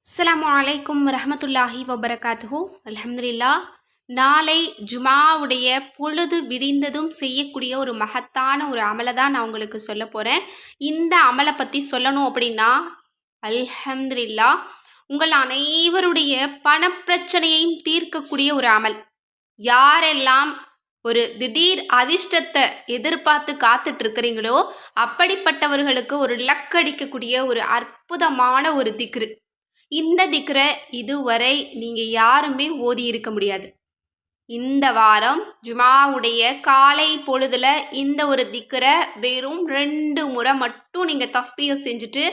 அஸ்ஸலாமு அலைக்கும் வரஹ்மத்துல்லாஹி வபரகாத்துஹு. அல்ஹம்துலில்லாஹ். நாளை ஜுமாவுடைய பொழுது விடிந்ததும் செய்யக்கூடிய ஒரு மகத்தான ஒரு அமலை தான் நான் உங்களுக்கு சொல்ல போகிறேன். இந்த அமலை பற்றி சொல்லணும் அப்படின்னா, அல்ஹம்துலில்லாஹ், உங்கள் அனைவருடைய பணப்பிரச்சனையையும் தீர்க்கக்கூடிய ஒரு அமல். யாரெல்லாம் ஒரு திடீர் அதிர்ஷ்டத்தை எதிர்பார்த்து காத்துட்டு இருக்கிறீங்களோ, அப்படிப்பட்டவர்களுக்கு ஒரு லக் அடிக்கக்கூடிய ஒரு அற்புதமான ஒரு திக்ரு. இந்த திக்ரை இதுவரை நீங்கள் யாருமே ஓதி இருக்க முடியாது. இந்த வாரம் ஜுமாவுடைய காலை பொழுதுல இந்த ஒரு திக்ரை வெறும் 2 முறை மட்டும் நீங்கள் தஸ்பீஹ் செஞ்சுட்டு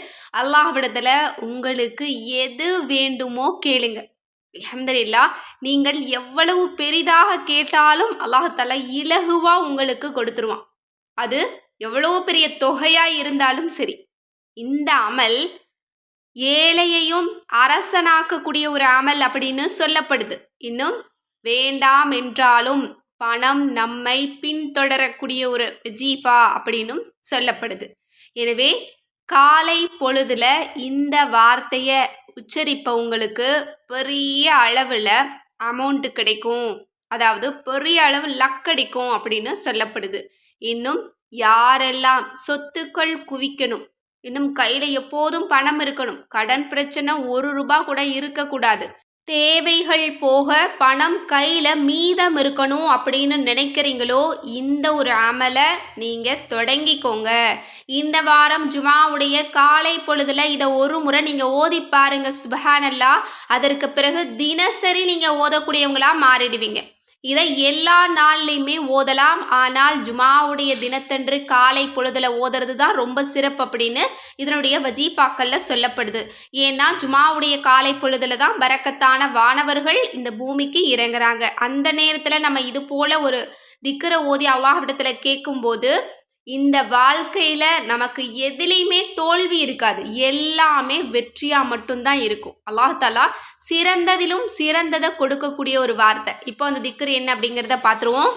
அல்லாஹ்விடத்தில் உங்களுக்கு எது வேண்டுமோ கேளுங்க. அல்ஹம்துலில்லாஹ், நீங்கள் எவ்வளவு பெரிதாக கேட்டாலும் அல்லாஹ்தாலா இலகுவா உங்களுக்கு கொடுத்துருவான். அது எவ்வளவு பெரிய தொகையாக இருந்தாலும் சரி. இந்த அமல் ஏழையையும் அரசனாக்கக்கூடிய ஒரு அமல் அப்படின்னு சொல்லப்படுது. இன்னும் வேண்டாம் என்றாலும் பணம் நம்மை பின்தொடரக்கூடிய ஒரு ஜீஃபா அப்படின்னும் சொல்லப்படுது. எனவே காலை பொழுதுல இந்த வார்த்தையை உச்சரிப்பவங்களுக்கு பெரிய அளவில் அமௌண்ட் கிடைக்கும், அதாவது பெரிய அளவு லக் கிடைக்கும் அப்படின்னு சொல்லப்படுது. இன்னும் யாரெல்லாம் சொத்துக்கள் குவிக்கணும், இன்னும் கையில் எப்போதும் பணம் இருக்கணும், கடன் பிரச்சனை 1 ரூபாய் கூட இருக்கக்கூடாது, தேவைகள் போக பணம் கையில் மீதம் இருக்கணும் அப்படின்னு நினைக்கிறீங்களோ, இந்த ஒரு அமலை நீங்கள் தொடங்கிக்கோங்க. இந்த வாரம் ஜுமாவுடைய காலை பொழுதுல இதை ஒரு முறை நீங்கள் ஓதி பாருங்க. சுப்ஹானல்லாஹ். அதற்கு பிறகு தினசரி நீங்கள் ஓதக்கூடியவங்களா மாறிடுவீங்க. இதை எல்லா நாள்லையுமே ஓதலாம், ஆனால் ஜுமாவுடைய தினத்தன்று காலை பொழுதுல ஓதுறது தான் ரொம்ப சிறப்பு அப்படின்னு இதனுடைய வஜீஃபாக்கள்ல சொல்லப்படுது. ஏன்னா ஜுமாவுடைய காலை பொழுதுல தான் பரக்கத்தான வானவர்கள் இந்த பூமிக்கு இறங்குறாங்க. அந்த நேரத்தில் நம்ம இது போல ஒரு திக்ரை ஓதி அல்லாஹ்விடத்துல கேட்கும்போது இந்த வாழ்க்கையில் நமக்கு எதுலேயுமே தோல்வி இருக்காது, எல்லாமே வெற்றியாக மட்டும்தான் இருக்கும். அல்லாஹ்தாலா சிறந்ததிலும் சிறந்ததை கொடுக்கக்கூடிய ஒரு வார்த்தை. இப்போ அந்த திக்ரு என்ன அப்படிங்கிறத பார்த்துருவோம்.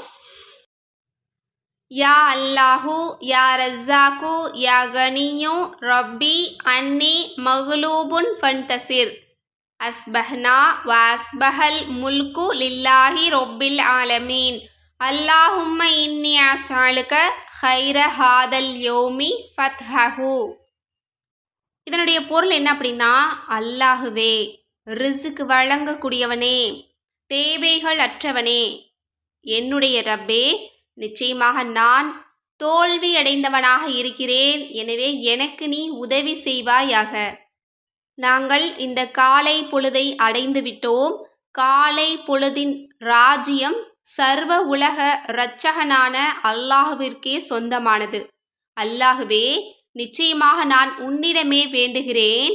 யா அல்லாஹு யா ரஸாக்கு யா கனியு ரப்பி அன்னி மக்லூபுன் ஃபன்தசிர் அஸ்பஹ்னா வ அஸ்பஹல் முல்கு லில்லாஹி ரொப்பில் ஆலமீன் அல்லாஹும்ம இன்னி அஸ்அலுக ஹைர ஹாதல் யோமி ஃபத்ஹஹு. இதனுடைய பொருள் என்ன அப்படின்னா, அல்லாஹுவே, ரிஸ்க் வழங்கக்கூடியவனே, தேவைகள் அற்றவனே, என்னுடைய ரப்பே, நிச்சயமாக நான் தோல்வி அடைந்தவனாக இருக்கிறேன். எனவே எனக்கு நீ உதவி செய்வாயாக. நாங்கள் இந்த காலை பொழுதை அடைந்து விட்டோம். காலை பொழுதின் ராஜ்யம் சர்வ உலக இரட்சகனான அல்லாஹுவிற்கே சொந்தமானது. அல்லாஹுவே, நிச்சயமாக நான் உன்னிடமே வேண்டுகிறேன்,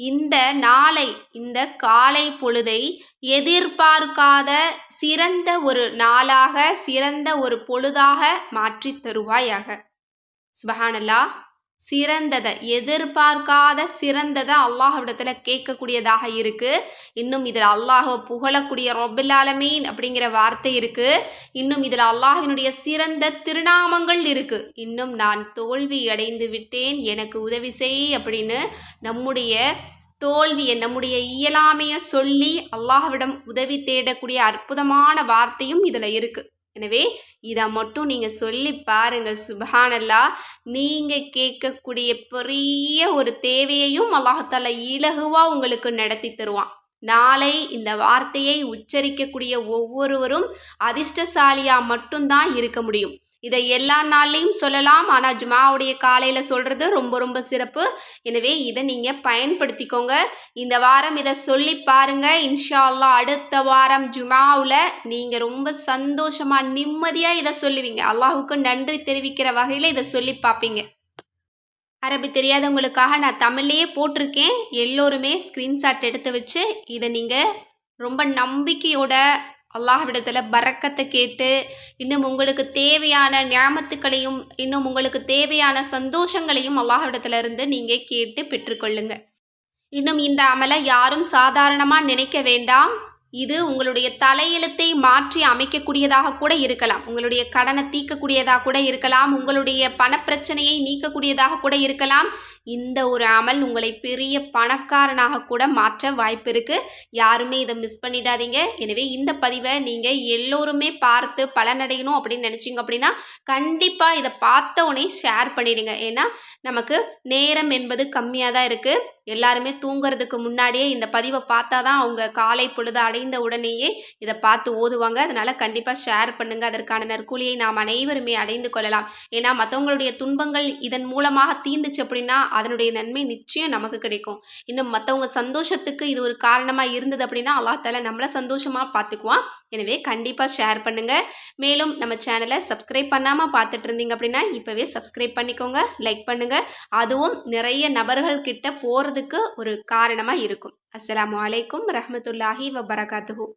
இந்த நாளை, இந்த காலை பொழுதை எதிர்பார்க்காத சிறந்த ஒரு நாளாக, சிறந்த ஒரு பொழுதாக மாற்றி தருவாயாக. சுப்ஹானல்லாஹ். சிறந்ததை, எதிர்பார்க்காத சிறந்ததை அல்லாஹ்விடத்தில் கேட்கக்கூடியதாக இருக்குது. இன்னும் இதில் அல்லாஹை புகழக்கூடிய ரொப்பில் ஆலமீன் அப்படிங்கிற வார்த்தை இருக்குது. இன்னும் இதில் அல்லாஹினுடைய சிறந்த திருநாமங்கள் இருக்குது. இன்னும் நான் தோல்வி அடைந்து விட்டேன், எனக்கு உதவி செய் அப்படின்னு நம்முடைய தோல்வியை, நம்முடைய இயலாமையை சொல்லி அல்லாஹ்விடம் உதவி தேடக்கூடிய அற்புதமான வார்த்தையும் இதில் இருக்குது. எனவே இதை மட்டும் நீங்கள் சொல்லி பாருங்கள். சுப்ஹானல்லாஹ். நீங்கள் கேட்கக்கூடிய பெரிய ஒரு தேவையையும் அல்லாஹ்தாலா இலகுவாக உங்களுக்கு நடத்தி தருவான். நாளை இந்த வார்த்தையை உச்சரிக்கக்கூடிய ஒவ்வொருவரும் அதிர்ஷ்டசாலியாக மட்டும்தான் இருக்க முடியும். இதை எல்லா நாள்லையும் சொல்லலாம், ஆனால் ஜுமாவுடைய காலையில் சொல்கிறது ரொம்ப ரொம்ப சிறப்பு. எனவே இதை நீங்கள் பயன்படுத்திக்கோங்க. இந்த வாரம் இதை சொல்லி பாருங்கள். இன்ஷா அல்லாஹ் அடுத்த வாரம் ஜுமாவில் நீங்கள் ரொம்ப சந்தோஷமாக நிம்மதியாக இதை சொல்லுவீங்க. அல்லாஹுக்கு நன்றி தெரிவிக்கிற வகையில் இதை சொல்லி பார்ப்பீங்க. அரபி தெரியாதவங்களுக்காக நான் தமிழ்லேயே போட்டிருக்கேன். எல்லோருமே ஸ்க்ரீன்ஷாட் எடுத்து வச்சு இதை நீங்கள் ரொம்ப நம்பிக்கையோட அல்லாஹ்விடத்தில் பரக்கத்தை கேட்டு, இன்னும் உங்களுக்கு தேவையான நியாமத்துக்களையும், இன்னும் உங்களுக்கு தேவையான சந்தோஷங்களையும் அல்லாஹ்விடத்துல இருந்து நீங்கள் கேட்டு பெற்றுக்கொள்ளுங்க. இன்னும் இந்த அமலை யாரும் சாதாரணமாக நினைக்க வேண்டாம். இது உங்களுடைய தலையெழுத்தை மாற்றி அமைக்கக்கூடியதாக கூட இருக்கலாம், உங்களுடைய கடனை தீர்க்கக்கூடியதாக கூட இருக்கலாம், உங்களுடைய பணப்பிரச்சனையை நீக்கக்கூடியதாக கூட இருக்கலாம். இந்த ஒரு அமல் உங்களை பெரிய பணக்காரனாக கூட மாற்ற வாய்ப்பு இருக்குது. யாருமே இதை மிஸ் பண்ணிடாதீங்க. எனவே இந்த பதிவை நீங்கள் எல்லோருமே பார்த்து பலனடையணும் அப்படின்னு நினச்சிங்க அப்படின்னா கண்டிப்பாக இதை பார்த்த உடனே ஷேர் பண்ணிடுங்க. ஏன்னா நமக்கு நேரம் என்பது கம்மியாக தான் இருக்குது. எல்லாருமே தூங்குறதுக்கு முன்னாடியே இந்த பதிவை பார்த்தா தான் அவங்க காலை பொழுது அடைந்த உடனேயே இதை பார்த்து ஓதுவாங்க. அதனால் கண்டிப்பாக ஷேர் பண்ணுங்கள். அதற்கான நற்கூலியை நாம் அனைவருமே அடைந்து கொள்ளலாம். ஏன்னா மற்றவங்களுடைய துன்பங்கள் இதன் மூலமாக தீர்ந்துச்சு அப்படின்னா அதனுடைய நன்மை நிச்சயம் நமக்கு கிடைக்கும். இன்னும் மற்றவங்க சந்தோஷத்துக்கு இது ஒரு காரணமாக இருந்தது அப்படின்னா அல்லாஹ் தஆலா நம்மளை சந்தோஷமாக பார்த்துக்குவான். எனவே கண்டிப்பாக ஷேர் பண்ணுங்கள். மேலும் நம்ம சேனலை சப்ஸ்கிரைப் பண்ணாமல் பார்த்துட்டு இருந்தீங்க அப்படின்னா இப்போவே சப்ஸ்கிரைப் பண்ணிக்கோங்க, லைக் பண்ணுங்கள். அதுவும் நிறைய நபர்கள் கிட்ட போகிறதுக்கு ஒரு காரணமாக இருக்கும். அஸ்ஸலாமு அலைக்கும் ரஹ்மத்துல்லாஹி வபரகாத்துஹு.